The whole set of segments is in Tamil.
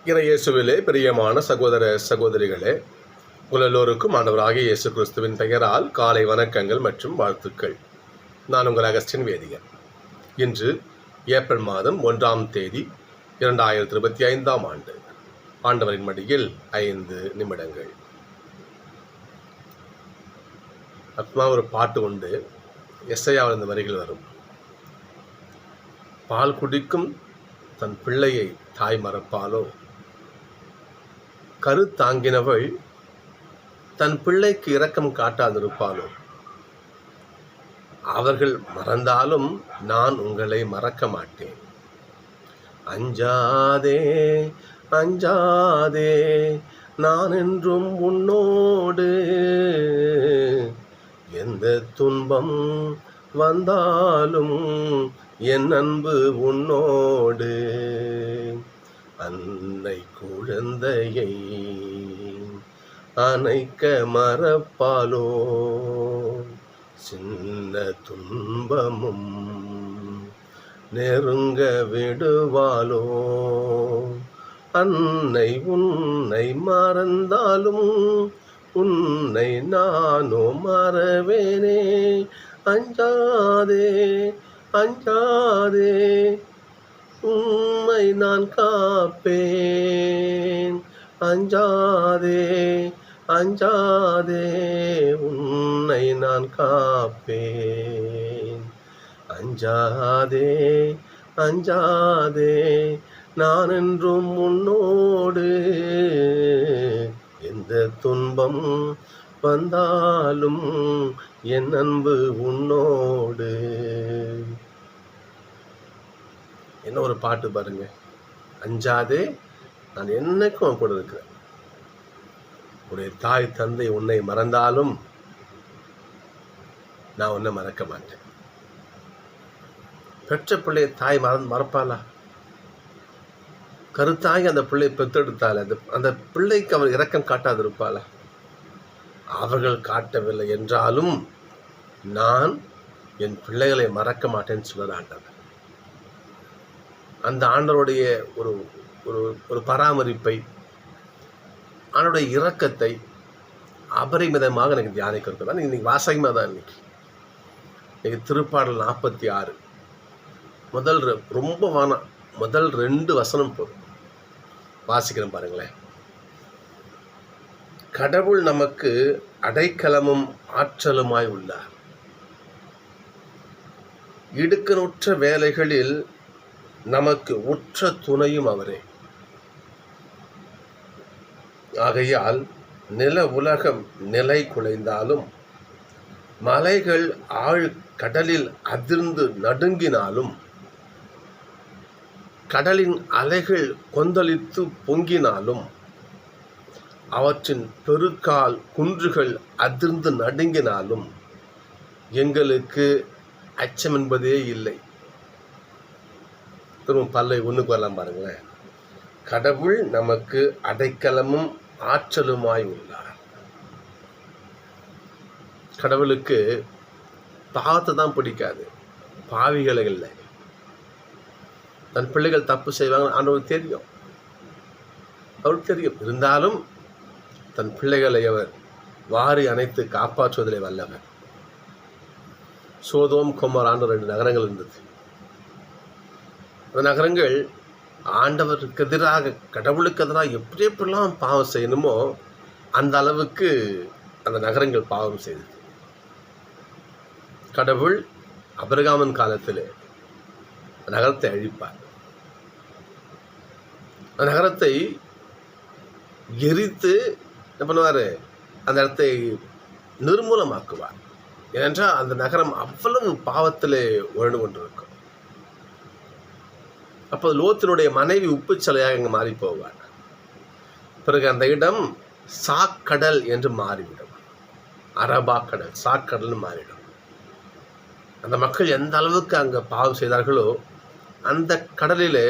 இயேசுவிலே பிரியமான சகோதர சகோதரிகளே, உங்கள் எல்லோருக்கும் ஆண்டவராகிய இயேசு கிறிஸ்துவின் பெயரால் காலை வணக்கங்கள் மற்றும் வாழ்த்துக்கள். நான் உங்கள் அகஸ்டின் வேதியர். இன்று ஏப்ரல் மாதம் 1ஆம் தேதி 2025ஆம் ஆண்டு. ஆண்டவரின் மடியில் 5 நிமிடங்கள். அப்புறமா ஒரு பாட்டு உண்டு, எஸ்ஐயாவில் இந்த வரிகள் வரும். பால் குடிக்கும் தன் பிள்ளையை தாய் மறப்பாலோ, கருத்தாங்கினவள் தன் பிள்ளைக்கு இரக்கம் காட்டாதிருப்பாளோ, அவர்கள் மறந்தாலும் நான் உங்களை மறக்க மாட்டேன். அஞ்சாதே அஞ்சாதே, நான் என்றும் உன்னோடு, எந்த துன்பம் வந்தாலும் என் அன்பு உன்னோடு. அன்னை குழந்தையை அணைக்க மறப்பாலோ, சின்ன துன்பமும் நெருங்க விடுவாளோ. அன்னை உன்னை மறந்தாலும் உன்னை நானோ மறவேனே. அஞ்சாதே அஞ்சாதே, உம்மை நான் காப்பேன். அஞ்சாதே அஞ்சாதே, உன்னை நான் காப்பேன். அஞ்சாதே அஞ்சாதே, நான் என்றும் உன்னோடு, எந்த துன்பம் வந்தாலும் என் அன்பு உன்னோடு. என்ன ஒரு பாட்டு பாருங்க. அஞ்சாதே, நான் என்னைக்கும் கூட இருக்கிறேன். உன்னுடைய தாய் தந்தை உன்னை மறந்தாலும் நான் உன்னை மறக்க மாட்டேன். பெற்ற பிள்ளையை தாய் மறப்பாளா? கருத்தாகி அந்த பிள்ளையை பெற்றெடுத்தால அந்த பிள்ளைக்கு அவர் இரக்கம் காட்டாதிருப்பாளா? அவர்கள் காட்டவில்லை என்றாலும் நான் என் பிள்ளைகளை மறக்க மாட்டேன்னு சொல்லுற ஆண்டவர். அந்த ஆண்டவருடைய ஒரு ஒரு ஒரு பராமரிப்பை, ஆண்டவருடைய இரக்கத்தை அபரிமிதமாக எனக்கு தியானிக்க இருக்கிறதா. இன்னைக்கு வாசகமாக தான் இன்னைக்கு திருப்பாடல் 46 முதல் 2 வசனம் போதும் வாசிக்கிறேன் பாருங்களேன். கடவுள் நமக்கு அடைக்கலமும் ஆற்றலுமாய் உள்ளார். இடுக்கணுற்ற வேலைகளில் நமக்கு உற்ற துணையும் அவரே. ஆகையால் நில உலகம் நிலை குலைந்தாலும், மலைகள் ஆழ் கடலில் அதிர்ந்து நடுங்கினாலும், கடலின் அலைகள் கொந்தளித்து பொங்கினாலும், அவற்றின் பெருக்கால் குன்றுகள் அதிர்ந்து நடுங்கினாலும் எங்களுக்கு அச்சம் என்பதே இல்லை. திரும்ப பல்லை ஒன்றுக்கு வரலாம் பாருங்களேன். கடவுள் நமக்கு அடைக்கலமும் ஆற்றலுமாய் உள்ளார். கடவுளுக்கு பாவத்தை தான் பிடிக்காது, பாவிகளை இல்லை. தன் பிள்ளைகள் தப்பு செய்வாங்க ஆண்டவருக்கு தெரியும், அவருக்கு தெரியும். இருந்தாலும் தன் பிள்ளைகளை அவர் வாரி அணைத்து காப்பாற்றுவதிலே வல்லவர். சோதோம் கொமோரான்னு 2 நகரங்கள் இருந்தது. அந்த நகரங்கள் ஆண்டவருக்கு எதிராக, கடவுளுக்கு எதிராக எப்படியெல்லாம் பாவம் செய்யணுமோ அந்த அளவுக்கு அந்த நகரங்கள் பாவம் செய்தது. கடவுள் ஆபிரகாமின் காலத்தில் நகரத்தை அழிப்பார். அந்த நகரத்தை எரித்து என்ன பண்ணுவார், அந்த இடத்தை நிர்மூலமாக்குவார். ஏனென்றால் அந்த நகரம் அவ்வளவு பாவத்திலே உழண்டு கொண்டிருக்கும். அப்போது லோத்தினுடைய மனைவி உப்பு சிலையாக இங்கே மாறி போவார். பிறகு அந்த இடம் சாக்கடல் என்று மாறிவிடும். அரபா கடல் சாக்கடல்னு மாறிடும். அந்த மக்கள் எந்த அளவுக்கு அங்கே பாவம் செய்தார்களோ அந்த கடலில்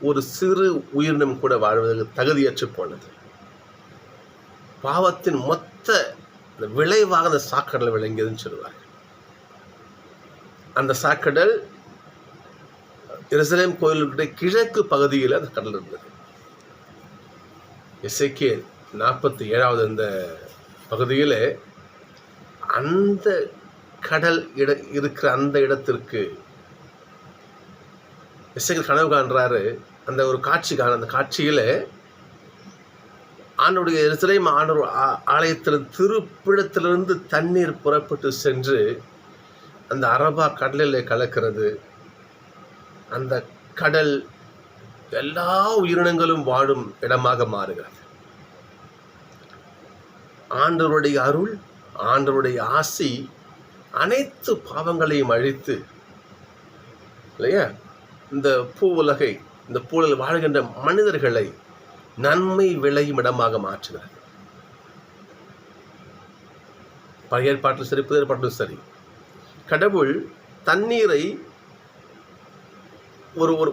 ஒரு சிறு உயிரினம் கூட வாழ்வதற்கு தகுதியற்று போனது. பாவத்தின் மொத்த விளைவாக அந்த சாக்கடல் விளங்கியதுன்னு சொல்லுவார்கள். அந்த சாக்கடல் எருசலேம் கோயிலுடைய கிழக்கு பகுதியில் அந்த கடல் இருந்தது. எசேக்கியேல் 47வது இந்த பகுதியில் அந்த கடல் இருக்கிற அந்த இடத்திற்கு எசேக்கியேல் கனவு காண்றாரு. அந்த ஒரு காட்சி அந்த காட்சியில் ஆண்டவருடைய எருசலேம் ஆண்டவர் ஆலயத்தில் திருப்பிடத்திலிருந்து தண்ணீர் புறப்பட்டு சென்று அந்த அரபா கடலில் கலக்கிறது. அந்த கடல் எல்லா உயிரினங்களும் வாழும் இடமாக மாறுகிறது. ஆண்டவருடைய அருள், ஆண்டவருடைய ஆசி அனைத்து பாவங்களையும் அழித்து இல்லையா இந்த பூவுலகை, இந்த பூவில் வாழ்கின்ற மனிதர்களை நன்மை விளையும் இடமாக மாற்றுகிறது. பழைய ஏற்பாட்டிலும் சரி, புதிய ஏற்பாட்டிலும் சரி, கடவுள் தண்ணீரை ஒரு ஒரு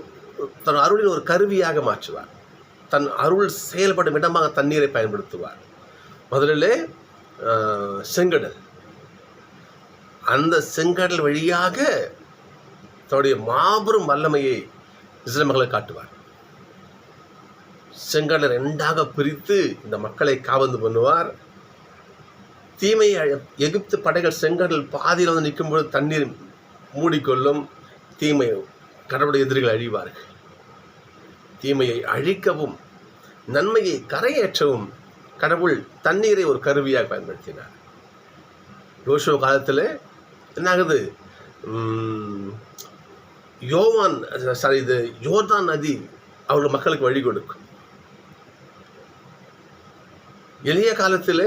தன் அருளின் ஒரு கருவியாக மாற்றுவார். தன் அருள் செயல்படும் இடமாக தண்ணீரை பயன்படுத்துவார். முதலிலே செங்கடல், அந்த செங்கடல் வழியாக தன்னுடைய மாபெரும் வல்லமையை இஸ்ரேல் மக்களை காட்டுவார். செங்கடலை 2ஆக பிரித்து இந்த மக்களை காவந்து பண்ணுவார். தீமையை எகிப்து படைகள் செங்கடல் பாதியில் வந்து நிற்கும்போது தண்ணீர் மூடிக்கொள்ளும். தீமை கடவுளுடைய எதிரிகள் அழிவார்கள். தீமையை அழிக்கவும் நன்மையை கரையேற்றவும் கடவுள் தண்ணீரை ஒரு கருவியாக பயன்படுத்தினார். யோசுவா காலத்தில் என்னாகுது, யோர்தான் நதி அவர்கள் மக்களுக்கு வழி கொடுக்கும். எளிய காலத்தில்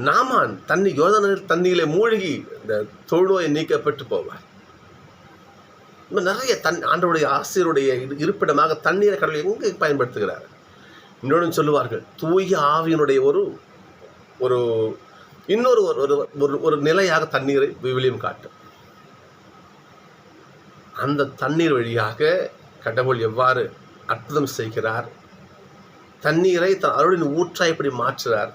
நாமான் யோர்தான் தண்ணியிலே மூழ்கி இந்த தொழுநோயை நீக்கப்பட்டு போவார். நிறைய ஆண்டவருடைய ஆசிரியருடைய இருப்பிடமாக தண்ணீரை கடவுள் எங்கே பயன்படுத்துகிறார். இன்னொன்று சொல்லுவார்கள், தூய ஆவியினுடைய ஒரு இன்னொரு ஒரு நிலையாக தண்ணீரை விவிலியம் காட்டும். அந்த தண்ணீர் வழியாக கடவுள் எவ்வாறு அற்புதம் செய்கிறார், தண்ணீரை தன் அருளின் ஊற்றாய் எப்படி மாற்றுகிறார்,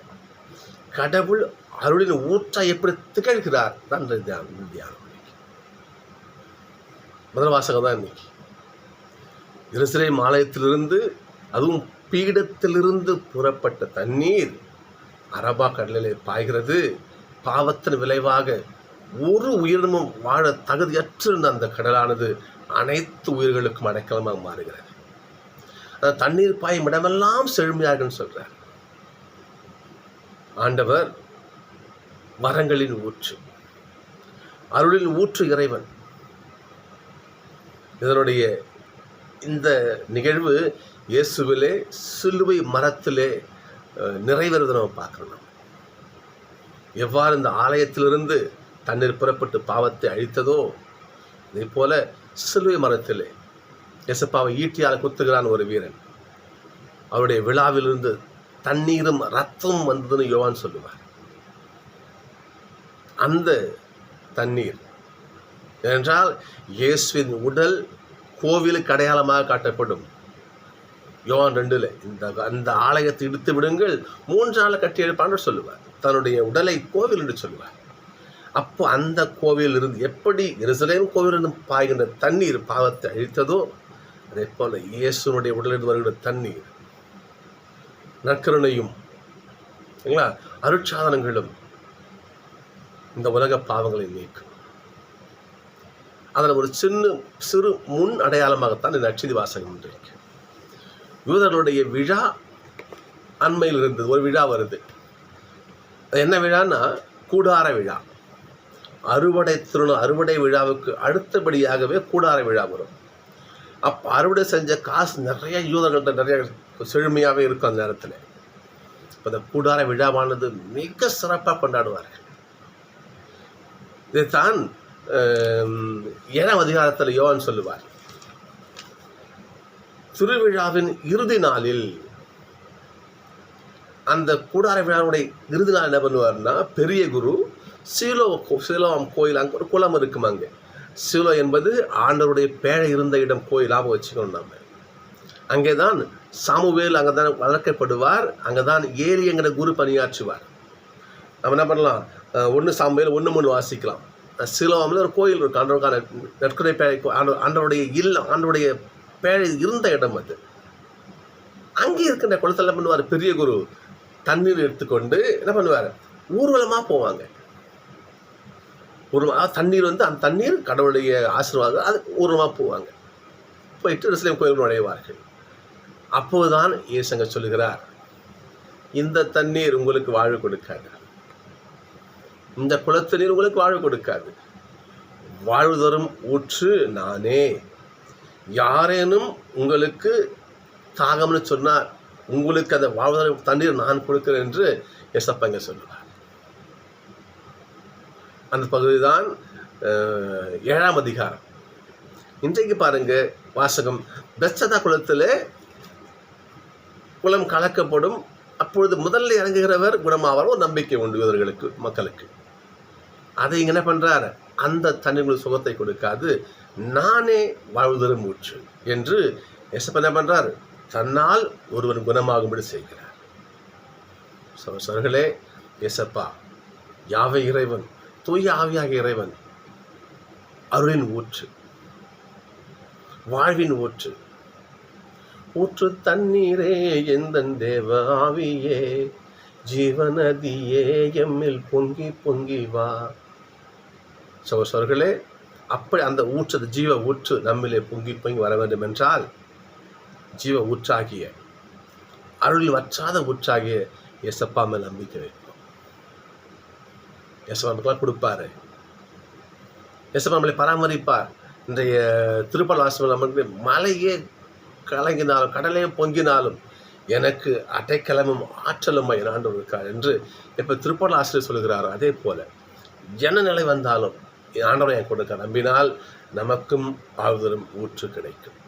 கடவுள் அருளின் ஊற்றாய் எப்படி திகழ்கிறார் தான் தியானம். முதல் வாசகம் தான் இன்னைக்கு. எருசலேம் ஆலயத்திலிருந்து, அதுவும் பீடத்திலிருந்து புறப்பட்ட தண்ணீர் அரபா கடலிலே பாய்கிறது. பாவத்தின் விளைவாக ஒரு உயிரினமும் வாழ தகுதியற்றிருந்த அந்த கடலானது அனைத்து உயிர்களுக்கும் அடைக்கலமாக மாறுகிறது. அந்த தண்ணீர் பாயும் இடமெல்லாம் செழுமையாகுன்னு சொல்றார். ஆண்டவர் வரங்களின் ஊற்று, அருளின் ஊற்று இறைவன். இதனுடைய இந்த நிகழ்வு இயேசுவிலே சிலுவை மரத்திலே நிறைவேறுவதை நம்ம பார்க்கணும். எவ்வாறு இந்த ஆலயத்திலிருந்து தண்ணீர் புறப்பட்டு பாவத்தை அழித்ததோ, இதே போல சிலுவை மரத்திலே இயேசுப்பாவை ஈட்டியால் குத்துகிறான் ஒரு வீரன். அவருடைய விழாவிலிருந்து தண்ணீரும் ரத்தமும் வந்ததுன்னு யோவான் சொல்லுவார். அந்த தண்ணீர் ஏனென்றால் இயேசுவின் உடல் கோவிலுக்கு அடையாளமாக காட்டப்படும். யோவான் 2 அந்த ஆலயத்தை இடித்து விடுங்கள், 3 நாள் கட்டி எழுப்பான்னு சொல்லுவார். தன்னுடைய உடலை கோவில் என்று சொல்லுவார். அப்போ அந்த கோவிலில் இருந்து எப்படி எருசலேம் கோவிலிருந்து பாய்கின்ற தண்ணீர் பாவத்தை அழித்ததோ, அதே போல இயேசுனுடைய உடலிலிருந்து வருகிற தண்ணீர் நற்கருணையும் அருட்சாதனங்களும் இந்த உலக பாவங்களை நீக்கும். அதில் ஒரு சிறு முன் அடையாளமாகத்தான் இந்த நற்செய்தி வாசகம் இருக்கு. யூதர்களுடைய விழா அண்மையில் இருந்தது. ஒரு விழா வருது. என்ன விழான்னா கூடார விழா. அறுவடை விழாவுக்கு அடுத்தபடியாகவே கூடார விழா வரும். அப்போ அறுவடை செஞ்ச காசு நிறைய யூதர்கள்ட்ட நிறைய செழுமையாகவே இருக்கும். அந்த நேரத்தில் இப்போ இந்த கூடார விழாவானது மிக சிறப்பாக கொண்டாடுவார்கள். இதைத்தான் 7ஆம் அதிகாரத்தில் யோவான் சொல்லுவார். திருவிழாவின் இறுதி நாளில், அந்த கூடார விழாவுடைய இறுதி நாள் என்ன பண்ணுவார்னா, பெரிய குரு சீலோவாம் கோயில், அங்கே ஒரு குளம் இருக்கும். அங்கே சீலோ என்பது ஆண்டவருடைய பேழை இருந்த இடம், கோயில் லாபம் வச்சுக்கணும். நம்ம அங்கே தான் சாமுவேல் அங்கே தான் வளர்க்கப்படுவார். அங்கே தான் ஏலிங்கிற குரு பணியாற்றுவார். நம்ம என்ன பண்ணலாம், 1 சாமுவேல் 1:3 வாசிக்கலாம். சீலோவாமில் ஒரு கோயில் இருக்கும். ஆண்டவருக்கான நற்கருணை பேழை, ஆண்டவருடைய இல்லம், ஆண்டவருடைய பேழை இருந்த இடம் அது. அங்கே இருக்கின்ற குளத்தில் என்ன பண்ணுவார், பெரிய குரு தண்ணீர் எடுத்துக்கொண்டு என்ன பண்ணுவார், ஊர்வலமாக போவாங்க. தண்ணீர் வந்து அந்த தண்ணீர் கடவுளுடைய ஆசீர்வாதம், அது ஊர்வலமாக போவாங்க. போயிட்டு எருசலேம் கோயில் நுழைவார்கள். அப்போதுதான் இயேசுங்க சொல்லுகிறார், இந்த தண்ணீர் உங்களுக்கு வாழ்வு கொடுக்காது, இந்த குளத்து நீர் உங்களுக்கு வாழ்வு கொடுக்காது, வாழ்வு தரும் ஊற்று நானே. யாரேனும் உங்களுக்கு தாகம்னு சொன்னார், உங்களுக்கு அந்த வாழ்வு தரும் தண்ணீர் நான் கொடுக்கிறேன் என்று எசப்பங்க சொல்லுவார். அந்த பகுதி தான் 7ஆம் அதிகாரம். இன்றைக்கு பாருங்க வாசகம், பெத்சதா குளத்தில் குளம் கலக்கப்படும். அப்பொழுது முதல்ல இறங்குகிறவர் குணமாவார், ஒரு நம்பிக்கை உண்டு இவர்களுக்கு, மக்களுக்கு. அதை இங்கே என்ன பண்ணுறார், அந்த தண்ணீர் சுகத்தை கொடுக்காது, நானே வாழ்வுதரும் ஊற்று என்று எசப்பா என்ன பண்ணுறார், தன்னால் ஒருவன் குணமாகும்படி செய்கிறார். சகோதரர்களே, எசப்பா யாவே இறைவன், தூய ஆவியாகிய இறைவன், அருளின் ஊற்று, வாழ்வின் ஊற்று. ஊற்று தண்ணீரே எந்தன் தேவ ஆவியே, ஜீவநதியே எம்மில் பொங்கி பொங்கி வா. சகோதரர்களே, அப்படி அந்த ஊற்று, ஜீவ ஊற்று நம்மிலே பொங்கி பொங்கி வர வேண்டும் என்றால், ஜீவ ஊற்றாகிய அருளில் வற்றாத ஊற்றாகிய எசப்பா மேல் நம்பிக்கை வைப்போம். எசப்பா நமக்கெல்லாம் கொடுப்பாரு, எசப்பா நம்மளை பராமரிப்பார். இன்றைய திருப்பால் வாசகம் நமக்கு மலையே கலங்கினாலும் கடலே பொங்கினாலும் எனக்கு அடைக்கலமும் ஆற்றலும் என் ஆண்டவர் இருக்கார் என்று எப்போ திருப்பால் ஆசிரியர் சொல்கிறாரோ, அதே போல என்ன நிலை வந்தாலும் என் ஆண்டவரை என் கொடுக்க நம்பினால் நமக்கும் ஆறுதலும் ஊற்று கிடைக்கும்.